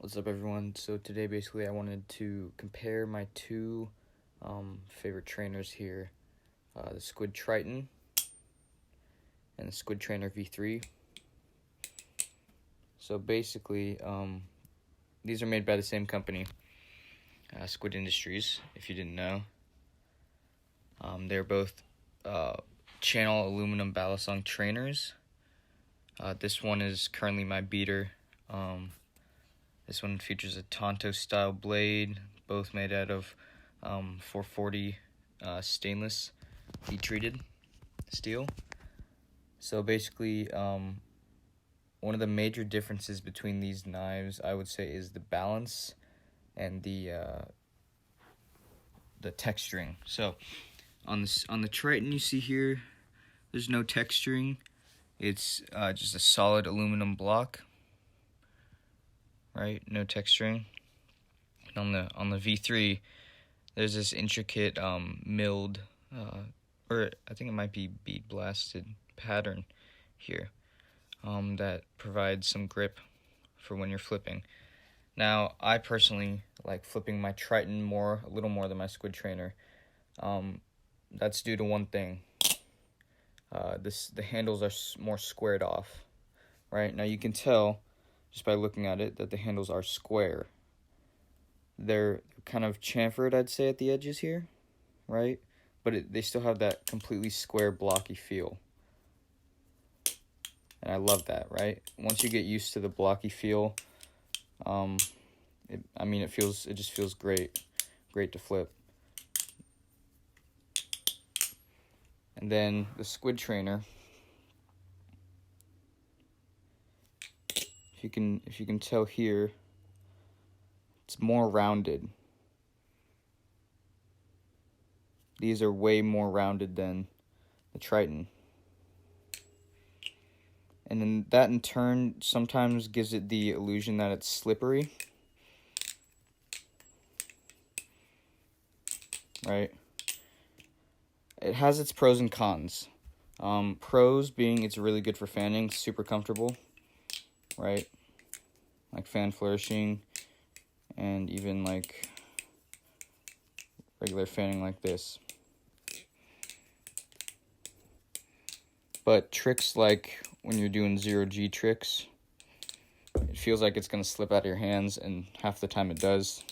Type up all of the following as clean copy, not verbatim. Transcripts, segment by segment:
What's up, everyone? So today basically I wanted to compare my two favorite trainers here, the Squid Triton and the Squidtrainer v.3. So basically these are made by the same company, Squid Industries, if you didn't know. They're both channel aluminum balisong trainers. This one is currently my beater. This one features a Tonto style blade, both made out of 440 stainless heat treated steel. So basically, one of the major differences between these knives, I would say, is the balance and the texturing. So on the Triton, you see here, there's no texturing. It's just a solid aluminum block. Right, no texturing. And on the v.3, there's this intricate milled, or I think it might be bead blasted pattern here, that provides some grip for when you're flipping. Now, I personally like flipping my Triton a little more than my Squidtrainer. That's due to one thing. The handles are more squared off. Right now, you can tell just by looking at it that the handles are square. They're kind of chamfered, I'd say, at the edges here, right? But they still have that completely square, blocky feel. And I love that, right? Once you get used to the blocky feel, it just feels great to flip. And then the Squidtrainer, if you can tell here, it's more rounded. These are way more rounded than the Triton. And then that in turn sometimes gives it the illusion that it's slippery. Right? It has its pros and cons. Pros being it's really good for fanning, super comfortable, right? Like fan flourishing, and even like regular fanning like this. But tricks like when you're doing 0G tricks, it feels like it's going to slip out of your hands, and half the time it does.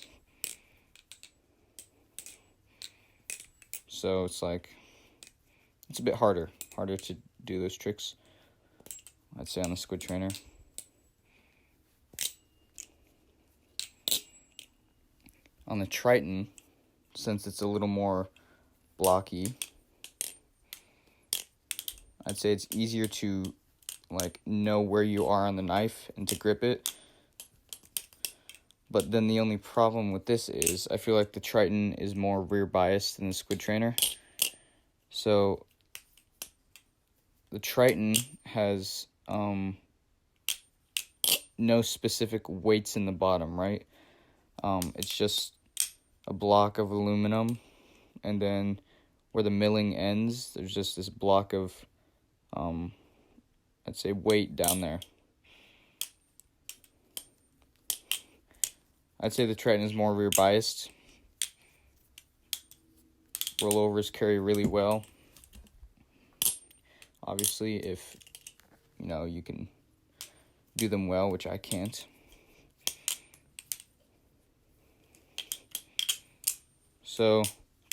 So it's a bit harder to do those tricks, I'd say, on the Squidtrainer. On the Triton, since it's a little more blocky, I'd say it's easier to know where you are on the knife and to grip it. But then the only problem with this is I feel like the Triton is more rear biased than the Squidtrainer. So the Triton has no specific weights in the bottom, right? It's just a block of aluminum, and then where the milling ends, there's just this block of I'd say weight down there. I'd say the Triton is more rear biased. Rollovers carry really well. Obviously, if you can do them well, which I can't. So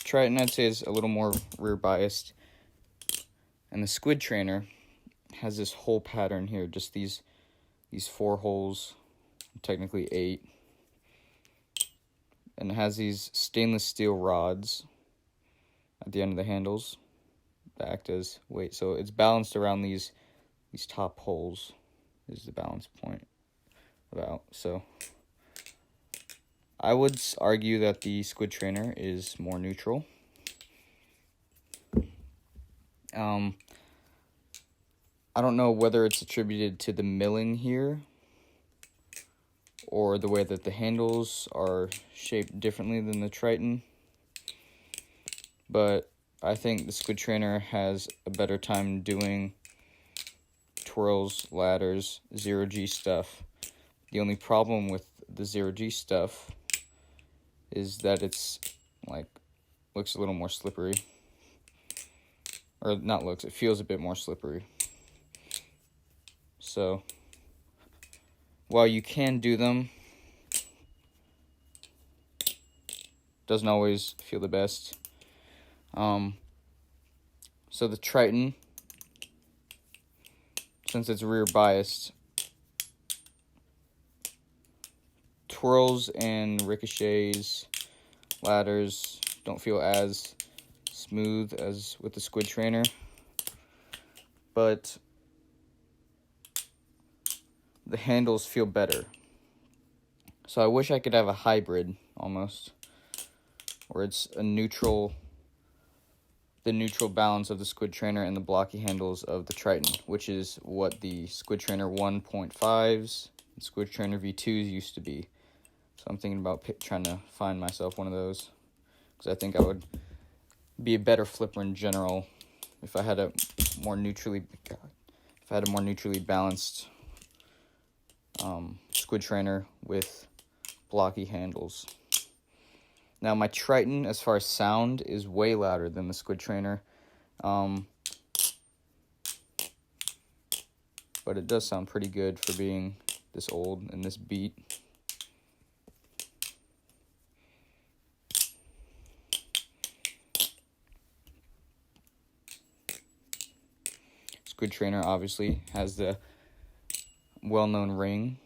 Triton, I'd say, is a little more rear biased. And the Squidtrainer has this hole pattern here, just these 4 holes, technically 8. And it has these stainless steel rods at the end of the handles that act as weight. So it's balanced around these top holes is the balance point about. So I would argue that the Squidtrainer is more neutral. I don't know whether it's attributed to the milling here or the way that the handles are shaped differently than the Triton, but I think the Squidtrainer has a better time doing twirls, ladders, 0G stuff. The only problem with the 0G stuff is that it's like looks a little more slippery. Or not looks, it feels a bit more slippery. So while you can do them, doesn't always feel the best. So the Triton, since it's rear biased, twirls and ricochets, ladders don't feel as smooth as with the Squidtrainer, but the handles feel better. So I wish I could have a hybrid almost, where it's a neutral, the neutral balance of the Squidtrainer and the blocky handles of the Triton, which is what the Squidtrainer 1.5s and Squidtrainer v.2s used to be. So I'm thinking about trying to find myself one of those, because I think I would be a better flipper in general if I had a more neutrally balanced Squidtrainer with blocky handles. Now my Triton, as far as sound, is way louder than the Squidtrainer, but it does sound pretty good for being this old and this beat. Squidtrainer obviously has the well-known ring.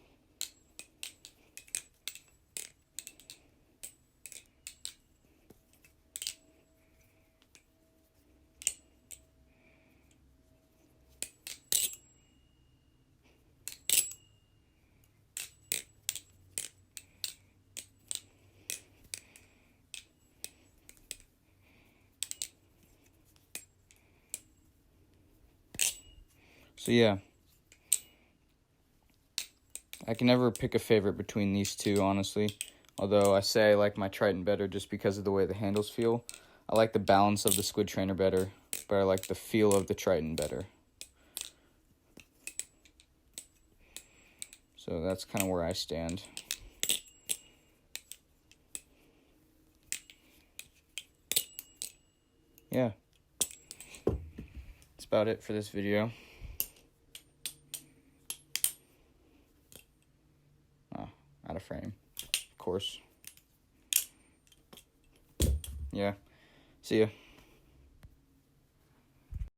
So yeah, I can never pick a favorite between these two, honestly. Although I say I like my Triton better just because of the way the handles feel. I like the balance of the Squidtrainer better, but I like the feel of the Triton better. So that's kind of where I stand. Yeah. That's about it for this video. Out of frame, of course. Yeah. See ya.